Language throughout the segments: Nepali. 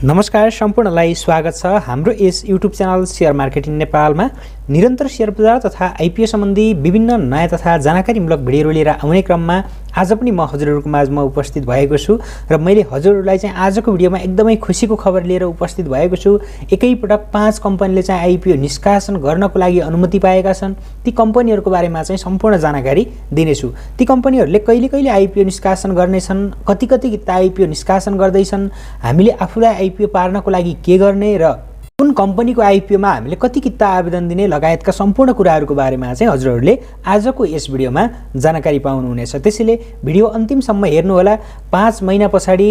नमस्कार सम्पूर्णलाई स्वागत छ हाम्रो यस युट्युब च्यानल शेयर मार्केटिङ नेपालमा निरन्तर शेयर बजार तथा आइपिओ सम्बन्धी विभिन्न नयाँ तथा जानकारीमूलक भिडियोहरू लिएर आउने क्रममा आज पनि म हजुरहरूको माझमा उपस्थित भएको छु र मैले हजुरहरूलाई चाहिँ आजको भिडियोमा एकदमै खुसीको खबर लिएर उपस्थित भएको छु। एकैपटक 5 कम्पनीले चाहिँ आइपिओ निष्कासन गर्नको लागि अनुमति पाएका छन्। ती कम्पनीहरूको बारेमा चाहिँ सम्पूर्ण जानकारी दिनेछु। ती कम्पनीहरूले कहिले कहिले आइपिओ निष्कासन गर्नेछन्, कति आइपिओ निष्कासन गर्दैछन्, हामीले आफूलाई आइपिओ पार्नको लागि के गर्ने र कुन कम्पनीको आइपिओमा हामीले कति किता आवेदन दिने लगायतका सम्पूर्ण कुराहरूको बारेमा चाहिँ हजुरहरूले आजको यस भिडियोमा जानकारी पाउनुहुनेछ। त्यसैले भिडियो अन्तिमसम्म हेर्नुहोला। 5 महिना पछाडि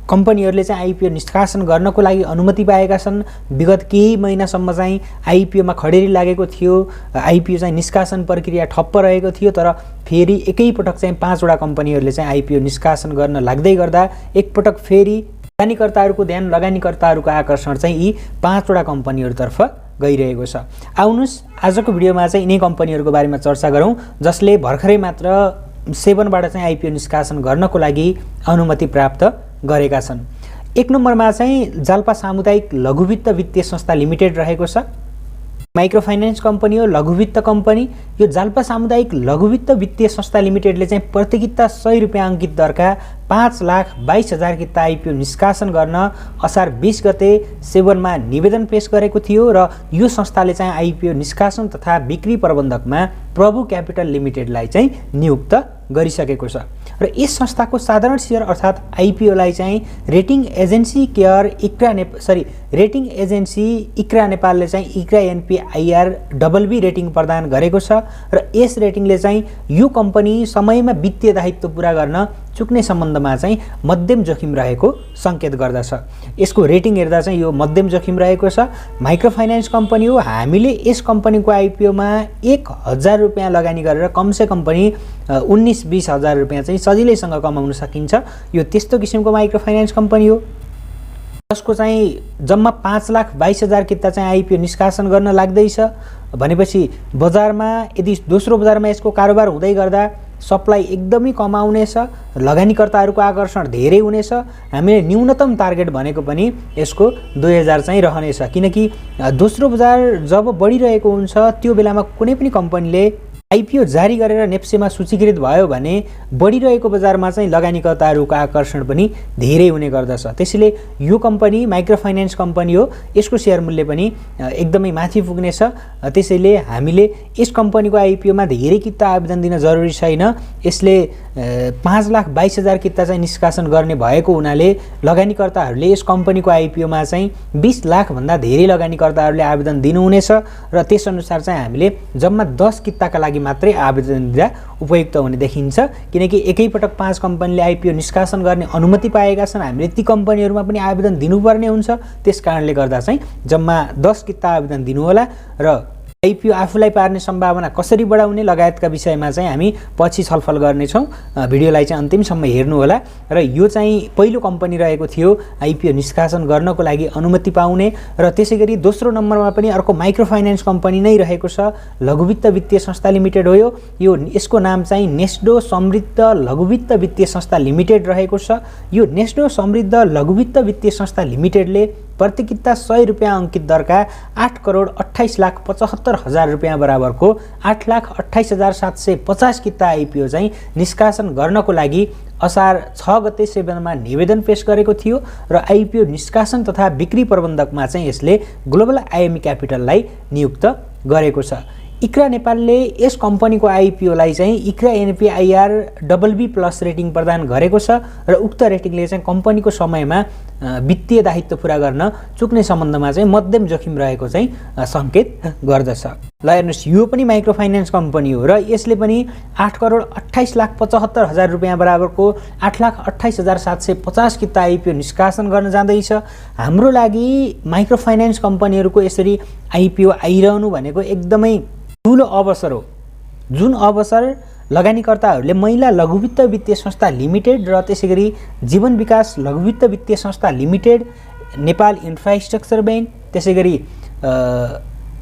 कम्पनीहरूले चाहिँ आइपिओ निष्कासन गर्नको लागि अनुमति पाएका छन्। विगत केही महिनासम्म चाहिँ आइपिओमा खडेरी लागेको थियो, आइपिओ चाहिँ निष्कासन प्रक्रिया ठप्प रहेको थियो, तर फेरि एकैपटक चाहिँ 5 वटा कम्पनीहरूले चाहिँ आइपिओ निष्कासन गर्न लाग्दै गर्दा एकपटक फेरि लगानीकर्ताहरूको ध्यान, लगानीकर्ताहरूको आकर्षण चाहिँ यी 5 वटा कम्पनीहरूतर्फ गइरहेको छ। आउनुस् आजको भिडियोमा चाहिँ यिनै कम्पनीहरूको बारेमा चर्चा गरौँ जसले भर्खरै मात्र 7 बाट चाहिँ आइपिओ निष्कासन गर्नको लागि अनुमति प्राप्त गरेका छन्। 1 नम्बरमा चाहिँ जाल्पा सामुदायिक लघुवित्त वित्तीय संस्था लिमिटेड रहेको छ। माइक्रो फाइनेन्स कम्पनी हो, लघुवित्त कम्पनी। यो जाल्पा सामुदायिक लघुवित्त वित्तीय संस्था लिमिटेडले चाहिँ प्रति किता 100 रुपियाँ अङ्कित दरका 5,22,000 किता आइपिओ निष्कासन गर्न असार 20 गते सेवनमा निवेदन पेश गरेको थियो र यो संस्थाले चाहिँ आइपिओ निष्कासन तथा बिक्री प्रबन्धकमा प्रभु क्यापिटल लिमिटेडलाई चाहिँ नियुक्त गरिसकेको छ र यस संस्थाको साधारण शेयर अर्थात् आइपिओलाई चाहिँ रेटिङ एजेन्सी इक्रा नेपालले चाहिँ इक्रा एनपिआइआर BB रेटिङ प्रदान गरेको छ र यस रेटिङले चाहिँ यो कम्पनी समयमा वित्तीय दायित्व पूरा गर्न चुक्ने सम्बन्धमा चाहिँ मध्यम जोखिम रहेको सङ्केत गर्दछ। यसको रेटिङ हेर्दा चाहिँ यो मध्यम जोखिम रहेको छ। माइक्रो फाइनेन्स कम्पनी हो। हामीले यस कम्पनीको आइपिओमा 1,000 रुपियाँ लगानी गरेर कमसेकम पनि 19-20 हजार रुपियाँ चाहिँ सजिलैसँग कमाउन सकिन्छ। यो त्यस्तो किसिमको माइक्रो फाइनेन्स कम्पनी हो जसको चाहिँ जम्मा 5,22,000 किता चाहिँ आइपिओ निष्कासन गर्न लाग्दैछ भनेपछि बजारमा यदि दोस्रो बजारमा यसको कारोबार हुँदै गर्दा सप्लाई एकदमै कम आउनेछ, लगानीकर्ताहरूको आकर्षण धेरै हुनेछ। हामीले न्यूनतम टार्गेट भनेको पनि यसको 2,000 चाहिँ रहनेछ, किनकि दोस्रो बजार जब बढिरहेको हुन्छ त्यो बेलामा कुनै पनि कम्पनीले आइपिओ जारी गरेर नेप्सेमा सूचीकृत भयो भने बढिरहेको बजारमा चाहिँ लगानीकर्ताहरूको आकर्षण पनि धेरै हुने गर्दछ। त्यसैले यो कम्पनी माइक्रो फाइनेन्स कम्पनी हो, यसको शेयर मूल्य पनि एकदमै माथि पुग्नेछ। त्यसैले हामीले यस कम्पनीको आइपिओमा धेरै किता आवेदन दिन जरुरी छैन। यसले 5,22,000 किता चाहिँ निष्कासन गर्ने भएको हुनाले लगानीकर्ताहरूले यस कम्पनीको आइपिओमा चाहिँ 20 लाख भन्दा धेरै लगानीकर्ताहरूले आवेदन दिनुहुनेछ र त्यसअनुसार चाहिँ हामीले जम्मा 10 किताका लागि मात्रै आवेदन दिँदा उपयुक्त हुने देखिन्छ, किनकि एकैपटक 5 कम्पनीले आइपिओ निष्कासन गर्ने अनुमति पाएका छन्। हामीले ती कम्पनीहरूमा पनि आवेदन दिनुपर्ने हुन्छ। त्यसकारणले गर्दा चाहिँ जम्मा 10 किता आवेदन दिनुहोला र आइपिओ आफूलाई पार्ने सम्भावना कसरी बढाउने लगायतका विषयमा चाहिँ हामी पछि छलफल गर्नेछौँ। भिडियोलाई चाहिँ अन्तिमसम्म हेर्नुहोला। र यो चाहिँ पहिलो कम्पनी रहेको थियो आइपिओ निष्कासन गर्नको लागि अनुमति पाउने र त्यसैगरी दोस्रो नम्बरमा पनि अर्को माइक्रो फाइनेन्स कम्पनी नै रहेको छ, लघुवित्त वित्तीय संस्था लिमिटेड हो। यो यसको नाम चाहिँ नेस्डो समृद्ध लघुवित्त वित्तीय संस्था लिमिटेड रहेको छ। यो नेस्डो समृद्ध लघुवित्त वित्तीय संस्था लिमिटेडले प्रति किता 100 रुपियाँ अङ्कित दरका 8,28,75,000 रुपियाँ बराबरको 8,28,750 किता आइपिओ चाहिँ निष्कासन गर्नको लागि असार 6 गते सेवनमा निवेदन पेश गरेको थियो र आइपिओ निष्कासन तथा बिक्री प्रबन्धकमा चाहिँ यसले ग्लोबल आइएमई क्यापिटललाई नियुक्त गरेको छ। इक्रा नेपालले यस कम्पनीको आइपिओलाई चाहिँ इक्रा एनपिआइआर BB+ रेटिङ प्रदान गरेको छ र उक्त रेटिङले चाहिँ कम्पनीको समयमा वित्तीय दायित्व पूरा गर्न चुक्ने सम्बन्धमा चाहिँ मध्यम जोखिम रहेको चाहिँ सङ्केत गर्दछ। ल हेर्नुहोस्, यो पनि माइक्रो फाइनेन्स कम्पनी हो र यसले पनि 8,28,75,000 रुपियाँ बराबरको 8,28,750 किता आइपिओ निष्कासन गर्न जाँदैछ। हाम्रो लागि माइक्रो फाइनेन्स कम्पनीहरूको यसरी आइपिओ आइरहनु भनेको एकदमै ठुलो अवसर हो, जुन अवसर लगानीकर्ताहरूले महिला लघुवित्त वित्तीय संस्था लिमिटेड र त्यसैगरी जीवन विकास लघुवित्त वित्तीय संस्था लिमिटेड, नेपाल इन्फ्रास्ट्रक्चर बैंक, त्यसैगरी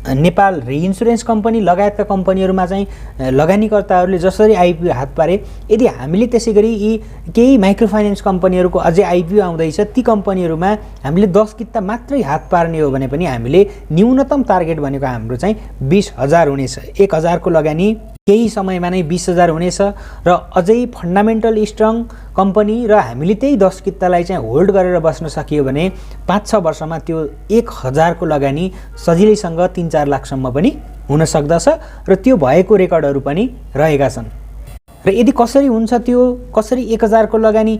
नेपाल रिइन्स्योरेन्स कम्पनी लगायतका कम्पनीहरूमा चाहिँ लगानीकर्ताहरूले जसरी आइपिओ हात पारे, यदि हामीले त्यसै गरी यी केही माइक्रो फाइनेन्स कम्पनीहरूको अझै आइपिओ आउँदैछ ती कम्पनीहरूमा हामीले 10 किता मात्रै हात पार्ने हो भने पनि हामीले न्यूनतम टार्गेट भनेको हाम्रो चाहिँ 20,000 हुनेछ। 1,000 को लगानी केही समयमा नै 20,000 हुनेछ र अझै फन्डामेन्टल स्ट्रङ कम्पनी र हामीले त्यही 10 कितालाई चाहिँ होल्ड गरेर बस्न सकियो भने 5-6 वर्षमा त्यो 1,000 को लगानी सजिलैसँग 3-4 लाखसम्म पनि हुन सक्दछ र त्यो भएको रेकर्डहरू पनि रहेका छन्। र यदि कसरी हुन्छ त्यो, कसरी 1,000 को लगानी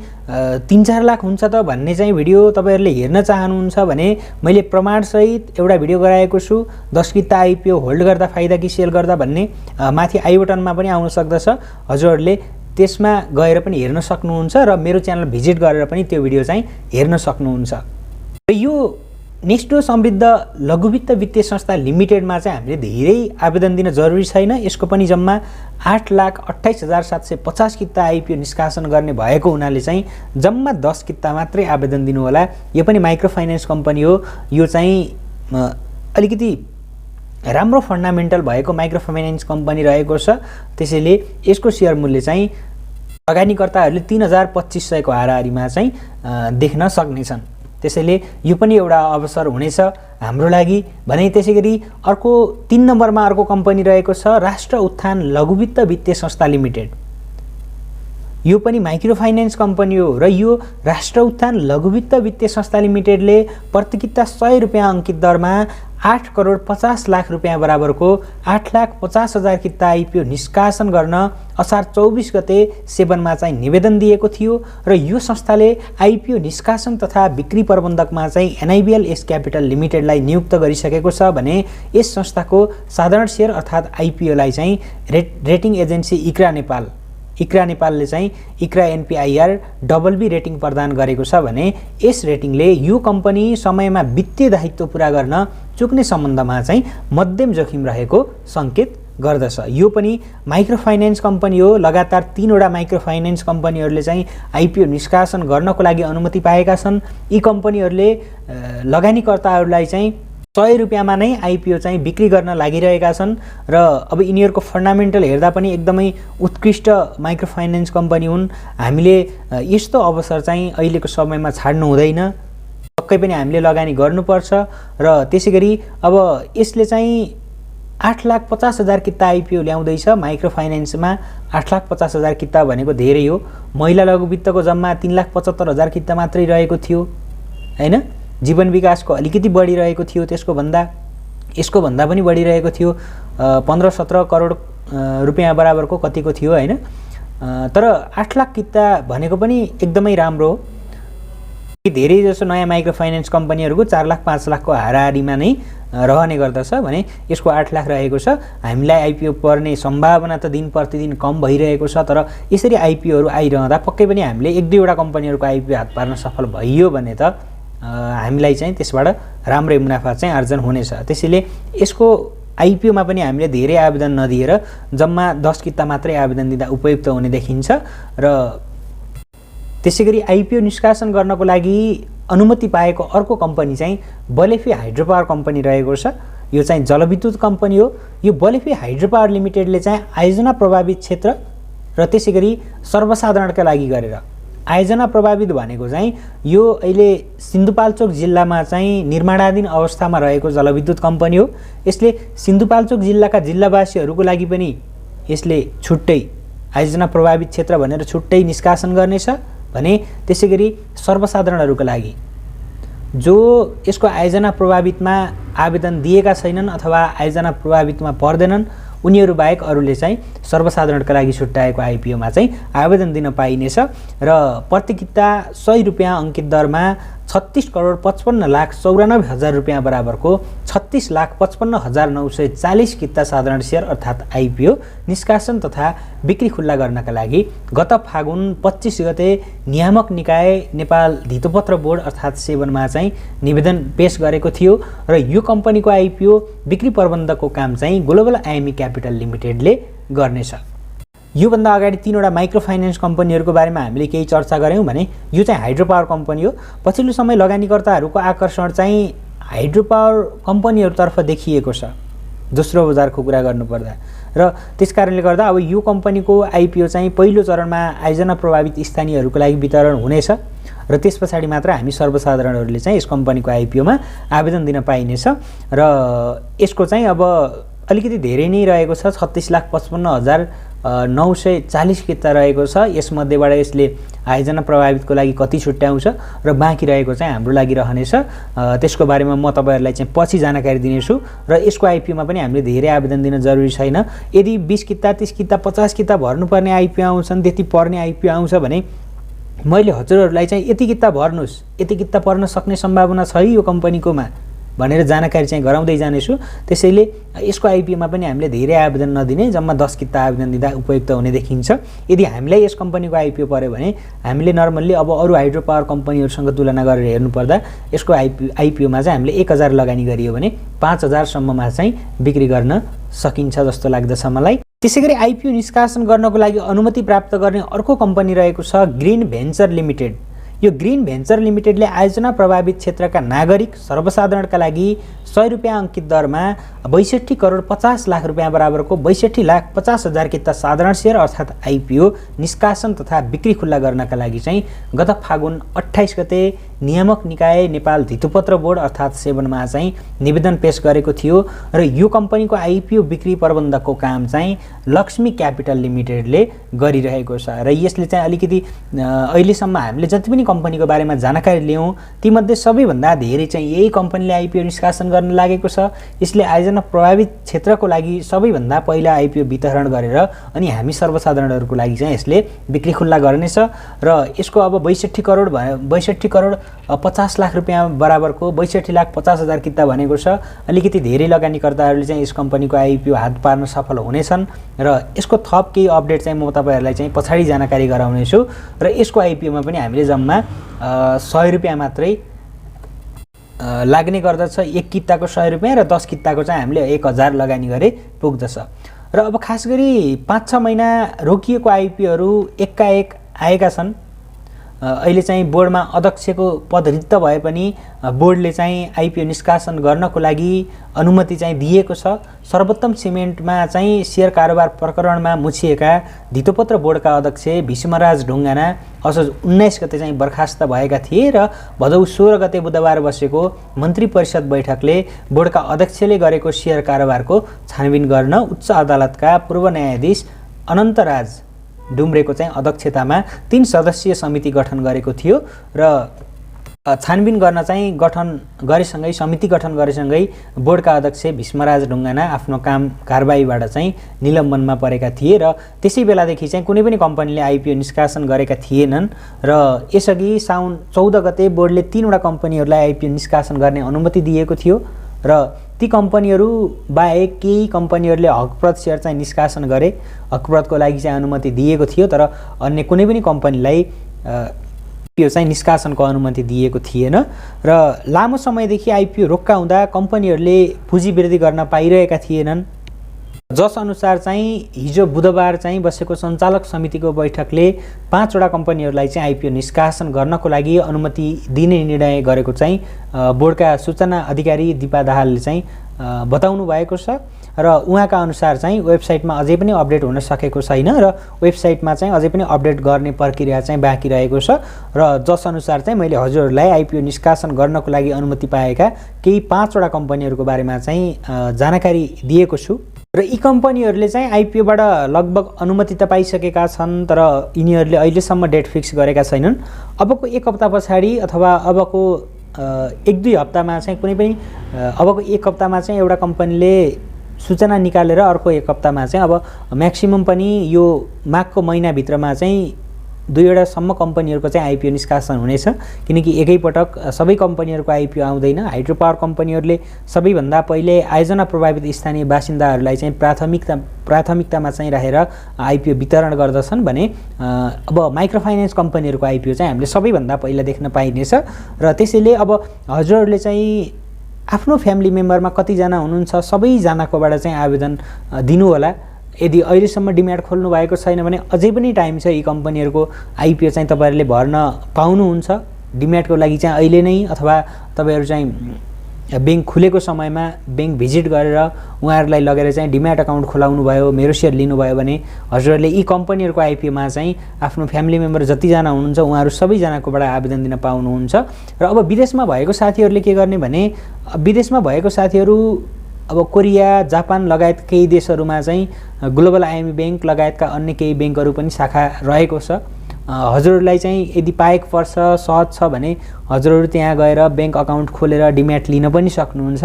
3-4 लाख हुन्छ त भन्ने चाहिँ भिडियो तपाईहरुले हेर्न चाहनुहुन्छ भने मैले प्रमाणसहित एउटा भिडियो गराएको छु। 10 किता आइपिओ होल्ड गर्दा फाइदा कि सेल गर्दा भन्ने, माथि आई बटनमा पनि आउन सक्दछ। हजुरहरूले त्यसमा गएर पनि हेर्न सक्नुहुन्छ र मेरो च्यानल भिजिट गरेर पनि त्यो भिडियो चाहिँ हेर्न सक्नुहुन्छ। र यो नेक्स्टो समृद्ध लघुवित्त वित्तीय संस्था लिमिटेडमा चाहिँ हामीले धेरै आवेदन दिन जरुरी छैन। यसको पनि जम्मा 8,28,750 किता आइपिओ निष्कासन गर्ने भएको हुनाले चाहिँ जम्मा 10 किता मात्रै आवेदन दिनु होला। यो पनि माइक्रो फाइनेन्स कम्पनी हो। यो चाहिँ अलिकति राम्रो फन्डामेन्टल भएको माइक्रो फाइनेन्स कम्पनी रहेको छ। त्यसैले यसको शेयर मूल्य चाहिँ लगानीकर्ताहरूले 3,2500 को हाराहारीमा चाहिँ देख्न सक्नेछन्। त्यसैले यो पनि एउटा अवसर हुनेछ हाम्रो लागि भने। त्यसैगरी अर्को 3 नम्बरमा अर्को कम्पनी रहेको छ राष्ट्र उत्थान लघुवित्त वित्तीय संस्था लिमिटेड। यो पनि माइक्रो फाइनेन्स कम्पनी हो र यो राष्ट्र उत्थान लघुवित्त वित्तीय संस्था लिमिटेडले प्रति किता 100 रुपैयाँ अंकित दरमा 8,50,00,000 रुपैयाँ बराबरको 8,50,000 किता आइपिओ निष्कासन गर्न असार 24 गते सेवनमा चाहिँ निवेदन दिएको थियो र यो संस्थाले आइपिओ निष्कासन तथा बिक्री प्रबन्धकमा चाहिँ एनआइबिएल एस क्यापिटल लिमिटेडलाई नियुक्त गरिसकेको छ भने यस संस्थाको साधारण शेयर अर्थात् आइपिओलाई चाहिँ रेटिङ एजेन्सी इक्रा नेपालले चाहिँ इक्रा एनपिआईआर BB रेटिङ प्रदान गरेको छ भने यस रेटिङले यो कम्पनी समयमा वित्तीय दायित्व पूरा गर्न चुक्ने सम्बन्धमा चाहिँ मध्यम जोखिम रहेको संकेत गर्दछ। यो पनि माइक्रो फाइनेन्स कम्पनी हो। लगातार 3 वटा माइक्रो फाइनेन्स कम्पनीहरूले चाहिँ आइपिओ निष्कासन गर्नको लागि अनुमति पाएका छन्। यी कम्पनीहरूले लगानीकर्ताहरूलाई चाहिँ 100 रुपैयाँमा नै आइपिओ चाहिँ बिक्री गर्न लागिरहेका छन् र अब यिनीहरूको फन्डामेन्टल हेर्दा पनि एकदमै उत्कृष्ट माइक्रो फाइनेन्स कम्पनी हुन्। हामीले यस्तो अवसर चाहिँ अहिलेको समयमा छाड्नु हुँदैन, पक्कै पनि हामीले लगानी गर्नुपर्छ। र त्यसैगरी अब यसले चाहिँ 8,50,000 किता आइपिओ ल्याउँदैछ। माइक्रो फाइनेन्समा 8,50,000 किता भनेको धेरै हो। महिला लघुवित्तको जम्मा 3,75,000 किता मात्रै रहेको थियो हैन। जीवन विकासको अलिकति बढी रहेको थियो, यसको भन्दा पनि बढी रहेको थियो। 15-17 करोड रुपैयाँ बराबरको कतिको थियो हैन। तर 8 लाख किता भनेको पनि एकदमै राम्रो हो। धेरै जसो नयाँ माइक्रो फाइनेन्स कम्पनीहरूको 4 लाख 5 लाखको हाराहारीमा नै रहने गर्दछ भने यसको 8 लाख रहेको छ। हामीलाई आइपिओ पर्ने सम्भावना त दिन प्रतिदिन कम भइरहेको छ, तर यसरी आइपिओहरू आइरहँदा पक्कै पनि हामीले 1-2 वटा कम्पनीहरूको आइपिओ हात पार्न सफल भइयो भने त हामीलाई चाहिँ त्यसबाट राम्रै मुनाफा चाहिँ आर्जन हुनेछ। त्यसैले यसको आइपिओमा पनि हामीले धेरै आवेदन नदिएर जम्मा 10 किता मात्रै आवेदन दिँदा उपयुक्त हुने देखिन्छ। र त्यसैगरी आइपिओ निष्कासन गर्नको लागि अनुमति पाएको अर्को कम्पनी चाहिँ बलेफी हाइड्रो पावर कम्पनी रहेको छ। यो चाहिँ जलविद्युत कम्पनी हो। यो बलेफी हाइड्रो पावर लिमिटेडले चाहिँ आयोजना प्रभावित क्षेत्र र त्यसैगरी सर्वसाधारणका लागि गरेर, आयोजना प्रभावित भनेको चाहिँ यो अहिले सिन्धुपाल्चोक जिल्लामा चाहिँ निर्माणाधीन अवस्थामा रहेको जलविद्युत कम्पनी हो। यसले सिन्धुपाल्चोक जिल्लाका जिल्लावासीहरूको लागि पनि यसले छुट्टै आयोजना प्रभावित क्षेत्र भनेर छुट्टै निष्कासन गर्नेछ भने त्यसैगरी सर्वसाधारणहरूका लागि जो यसको आयोजना प्रभावितमा आवेदन दिएका छैनन् अथवा आयोजना प्रभावितमा पर्दैनन् उनीहरू बाहेक अरूले चाहिँ सर्वसाधारणका लागि छुट्याएको आइपिओमा चाहिँ आवेदन दिन पाइनेछ र प्रति किता 100 रुपैयाँ अंकित दरमा 36,55,94,000 रुपैयाँ बराबरको 36,55,940 किता साधारण शेयर अर्थात् आइपिओ निष्कासन तथा बिक्री खुल्ला गर्नका लागि गत फागुन 25 गते नियामक निकाय नेपाल धितोपत्र बोर्ड अर्थात् सेवनमा चाहिँ निवेदन पेश गरेको थियो र यो कम्पनीको आइपिओ बिक्री प्रबन्धकको काम चाहिँ ग्लोबल आइएमई क्यापिटल लिमिटेडले गर्नेछ। योभन्दा अगाडि 3 वटा माइक्रो फाइनेन्स कम्पनीहरूको बारेमा हामीले केही चर्चा गऱ्यौँ भने यो चाहिँ हाइड्रो पावर कम्पनी हो। पछिल्लो समय लगानीकर्ताहरूको आकर्षण चाहिँ हाइड्रो पावर कम्पनीहरूतर्फ देखिएको छ। दोस्रो बजारको कुरा गर्नुपर्दा। र त्यसकारणले गर्दा अब यो कम्पनीको आइपिओ चाहिँ पहिलो चरणमा आयोजना प्रभावित स्थानीयहरूको लागि वितरण हुनेछ र त्यस पछाडि मात्र हामी सर्वसाधारणहरूले चाहिँ यस कम्पनीको आइपिओमा आवेदन दिन पाइनेछ। र यसको चाहिँ अब अलिकति धेरै नै रहेको छ, 36,55,940 किता रहेको छ। यसमध्येबाट यसले आयोजना प्रभावितको लागि कति छुट्याउँछ र बाँकी रहेको चाहिँ हाम्रो लागि रहनेछ। त्यसको बारेमा म तपाईँहरूलाई चाहिँ पछि जानकारी दिनेछु। र यसको आइपिओमा पनि हामीले धेरै आवेदन दिन जरुरी छैन। यदि 20 किता 30 किता 50 किता भर्नुपर्ने आइपिओ आउँछन्, त्यति पर्ने आइपिओ आउँछ भने मैले हजुरहरूलाई चाहिँ यति किता भर्नुहोस्, यति किता पर्न सक्ने सम्भावना छ यो कम्पनीकोमा भनेर जानकारी चाहिँ गराउँदै जानेछु। त्यसैले यसको आइपिओमा पनि हामीले धेरै आवेदन नदिने, जम्मा 10 किता आवेदन दिँदा उपयुक्त हुने देखिन्छ। यदि हामीलाई यस कम्पनीको आइपिओ पर्यो भने हामीले नर्मल्ली अब अरू हाइड्रो पावर कम्पनीहरूसँग तुलना गरेर हेर्नुपर्दा यसको आइपिओमा चाहिँ हामीले 1000 लगानी गरियो भने 5000 सम्ममा चाहिँ बिक्री गर्न सकिन्छ जस्तो लाग्दछ मलाई। त्यसैगरी आइपिओ निष्कासन गर्नको लागि अनुमति प्राप्त गर्ने अर्को कम्पनी रहेको छ ग्रीन भेन्चर लिमिटेड। यो ग्रीन भेन्चर लिमिटेडले आयोजना प्रभावित क्षेत्रका नागरिक सर्वसाधारणका लागि 100 रुपियाँ अंकित दरमा 62 करोड 50 लाख रुपियाँ बराबरको 62,50,000 किता साधारण शेयर अर्थात् आइपिओ निष्कासन तथा बिक्री खुल्ला गर्नका लागि चाहिँ गत फागुन 28 गते नियामक निकाय नेपाल धितोपत्र बोर्ड अर्थात् सेबनमा चाहिँ निवेदन पेश गरेको थियो। र यो कम्पनीको आइपिओ बिक्री प्रबन्धकको काम चाहिँ लक्ष्मी क्यापिटल लिमिटेडले गरिरहेको छ। र यसले चाहिँ अलिकति अहिलेसम्म हामीले जति पनि कम्पनीको बारेमा जानकारी लियौँ तीमध्ये सबैभन्दा धेरै चाहिँ यही कम्पनीले आइपिओ निष्कासन गर्न लागेको छ। यसले आयोजना प्रभावित क्षेत्रको लागि सबैभन्दा पहिला आइपिओ वितरण गरेर अनि हामी सर्वसाधारणहरूको लागि चाहिँ यसले बिक्री खुल्ला गर्नेछ। र यसको अब 62 करोड 50 लाख रुपियाँ बराबरको 62,50,000 किता भनेको छ। अलिकति धेरै लगानीकर्ताहरूले चाहिँ यस कम्पनीको आइपिओ हात पार्न सफल हुनेछन्। र यसको थप केही अपडेट चाहिँ म तपाईँहरूलाई चाहिँ पछाडि जानकारी गराउनेछु। र यसको आइपिओमा पनि हामीले जम्मा 100 रुपियाँ मात्रै लाग्ने गर्दछ। 1 किताको 100 रुपियाँ र 10 किताको चाहिँ हामीले 1000 लगानी गरे पुग्दछ। र अब खास गरी 5-6 महिना रोकिएको आइपिओहरू एकाएक आएका छन्। अहिले चाहिँ बोर्डमा अध्यक्षको पद रिक्त भए पनि बोर्डले चाहिँ आइपिओ निष्कासन गर्नको लागि अनुमति चाहिँ दिएको छ। सर्वोत्तम सिमेन्टमा चाहिँ शेयर कारोबार प्रकरणमा मुछिएका धितोपत्र बोर्डका अध्यक्ष भीष्मराज ढुङ्गाना असोज 19 गते चाहिँ बर्खास्त भएका थिए र भदौ 16 गते बुधबार बसेको मन्त्री परिषद बैठकले बोर्डका अध्यक्षले गरेको शेयर कारोबारको छानबिन गर्न उच्च अदालतका पूर्व न्यायाधीश अनन्तराज डुम्रेको चाहिँ अध्यक्षतामा 3 सदस्यीय समिति गठन गरेको थियो। र छानबिन गर्न चाहिँ समिति गठन गरेसँगै बोर्डका अध्यक्ष भीष्मराज ढुङ्गाना आफ्नो कारबाहीबाट चाहिँ निलम्बनमा परेका थिए। र त्यसै बेलादेखि चाहिँ कुनै पनि कम्पनीले आइपिओ निष्कासन गरेका थिएनन्। र यसअघि साउन 14 गते बोर्डले 3वटा कम्पनीहरूलाई आइपिओ निष्कासन गर्ने अनुमति दिएको थियो। र ती कम्पनीहरू बाहेक केही कम्पनीहरूले हकप्रद सेयर चाहिँ निष्कासन गरे, हकप्रदको लागि चाहिँ अनुमति दिएको थियो। तर अन्य कुनै पनि कम्पनीलाई आइपिओ चाहिँ निष्कासनको अनुमति दिएको थिएन। र लामो समयदेखि आइपिओ रोक्का हुँदा कम्पनीहरूले पुँजी वृद्धि गर्न पाइरहेका थिएनन्। जस अनुसार चाहिँ हिजो बुधबार चाहिँ बसेको सञ्चालक समितिको बैठकले 5वटा कम्पनीहरूलाई चाहिँ आइपिओ निष्कासन गर्नको लागि अनुमति दिने निर्णय गरेको चाहिँ बोर्डका सूचना अधिकारी दिपा दाहालले चाहिँ बताउनु भएको छ। र उहाँका अनुसार चाहिँ वेबसाइटमा अझै पनि अपडेट हुन सकेको छैन र वेबसाइटमा चाहिँ अझै पनि अपडेट गर्ने प्रक्रिया चाहिँ बाँकी रहेको छ। र जस अनुसार चाहिँ मैले हजुरहरूलाई आइपिओ निष्कासन गर्नको लागि अनुमति पाएका केही 5वटा कम्पनीहरूको बारेमा चाहिँ जानकारी दिएको छु। र यी कम्पनीहरूले चाहिँ आइपिओबाट लगभग अनुमति त पाइसकेका छन्, तर यिनीहरूले अहिलेसम्म डेट फिक्स गरेका छैनन्। अबको 1 हप्ता पछाडि अथवा अबको 1-2 हप्तामा चाहिँ कुनै पनि अबको 1 हप्तामा चाहिँ एउटा कम्पनीले सूचना निकालेर अर्को 1 हप्तामा चाहिँ अब म्याक्सिमम पनि यो माघको महिनाभित्रमा चाहिँ 2वटा सम्म कम्पनीहरूको चाहिँ आइपिओ निष्कासन हुनेछ। किनकि एकैपटक सबै कम्पनीहरूको आइपिओ आउँदैन। हाइड्रो पावर कम्पनीहरूले सबैभन्दा पहिले आयोजना प्रभावित स्थानीय बासिन्दाहरूलाई चाहिँ प्राथमिकतामा चाहिँ राखेर आइपिओ वितरण गर्दछन् भने अब माइक्रो फाइनेन्स कम्पनीहरूको आइपिओ चाहिँ हामीले सबैभन्दा पहिला देख्न पाइनेछ। र त्यसैले अब हजुरहरूले चाहिँ आफ्नो फ्यामिली मेम्बरमा कतिजना हुनुहुन्छ सबैजनाकोबाट चाहिँ आवेदन दिनु होला। यदि अहिलेसम्म डिम्याट खोल्नु भएको छैन भने अझै पनि टाइम छ। यी कम्पनीहरूको आइपिओ चाहिँ तपाईँहरूले भर्न पाउनुहुन्छ। डिम्याटको लागि चाहिँ अहिले नै अथवा तपाईँहरू चाहिँ ब्याङ्क खुलेको समयमा ब्याङ्क भिजिट गरेर उहाँहरूलाई लगेर चाहिँ डिम्याट अकाउन्ट खोलाउनु भयो, मेरो सेयर लिनुभयो भने हजुरहरूले यी कम्पनीहरूको आइपिओमा चाहिँ आफ्नो फ्यामिली मेम्बर जतिजना हुनुहुन्छ उहाँहरू सबैजनाकोबाट आवेदन दिन पाउनुहुन्छ। र अब विदेशमा भएको साथीहरूले के गर्ने भने विदेशमा भएको साथीहरू अब कोरिया, जापान लगायत केही देशहरूमा चाहिँ ग्लोबल आइएमई ब्याङ्क लगायतका अन्य केही ब्याङ्कहरू पनि शाखा रहेको छ। हजुरहरूलाई चाहिँ यदि पाएको पर्छ, सहज छ भने हजुरहरू त्यहाँ गएर ब्याङ्क अकाउन्ट खोलेर डिम्याट लिन पनि सक्नुहुन्छ।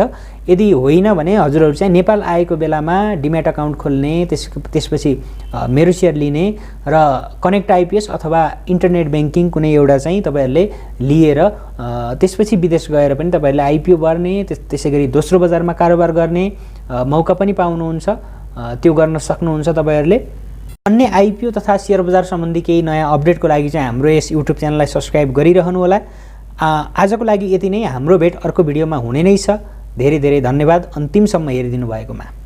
यदि होइन भने हजुरहरू चाहिँ नेपाल आएको बेलामा डिम्याट अकाउन्ट खोल्ने, त्यसपछि मेरो सेयर लिने र कनेक्ट आइपिएस अथवा इन्टरनेट ब्याङ्किङ कुनै एउटा चाहिँ तपाईँहरूले लिएर त्यसपछि विदेश गएर पनि तपाईँहरूले आइपिओ भर्ने, त्यसै गरी दोस्रो बजारमा कारोबार गर्ने मौका पनि पाउनुहुन्छ। त्यो गर्न सक्नुहुन्छ तपाईँहरूले। अन्य आइपिओ तथा सेयर बजार सम्बन्धी केही नयाँ अपडेटको लागि चाहिँ हाम्रो यस युट्युब च्यानललाई सब्सक्राइब गरिरहनु होला। आजको लागि यति नै। हाम्रो भेट अर्को भिडियोमा हुने नै छ। धेरै धेरै धन्यवाद अन्तिमसम्म हेरिदिनु भएकोमा।